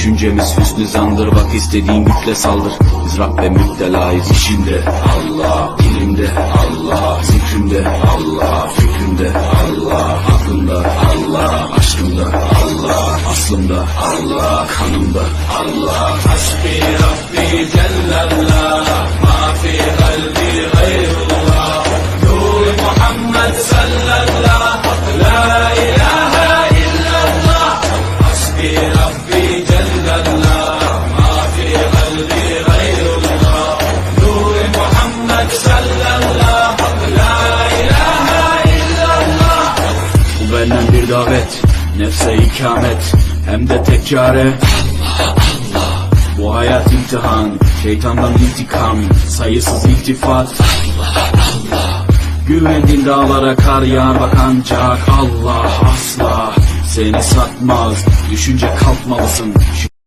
Düşüncemiz hüsnü zandır, bak istediğin güçle saldır. Biz Rab ve müptelayız, işimde Allah, dilimde Allah, zikrimde Allah, fikrimde Allah, aklımda Allah, aşkımda Allah, aslımda Allah, kanımda Allah. Hasbi Rabbi Cellallah, ma fi kalbi gayrullah, Nur Muhammed sallallahu, la ilahe illallah. Hasbi Rabbi Cellallah, ma fi kalbi gayrullah, Nur Muhammed sallallahu, la ilahe illallah. Bu benden bir davet, nefse ikamet, hem de tek çare Allah. Bu hayat imtihan, şeytandan intikam, sayısız iltifat Allah. Güvendiğin dağlara kar yağar bak ancak Allah asla seni satmaz. Düşünce kalkmalısın.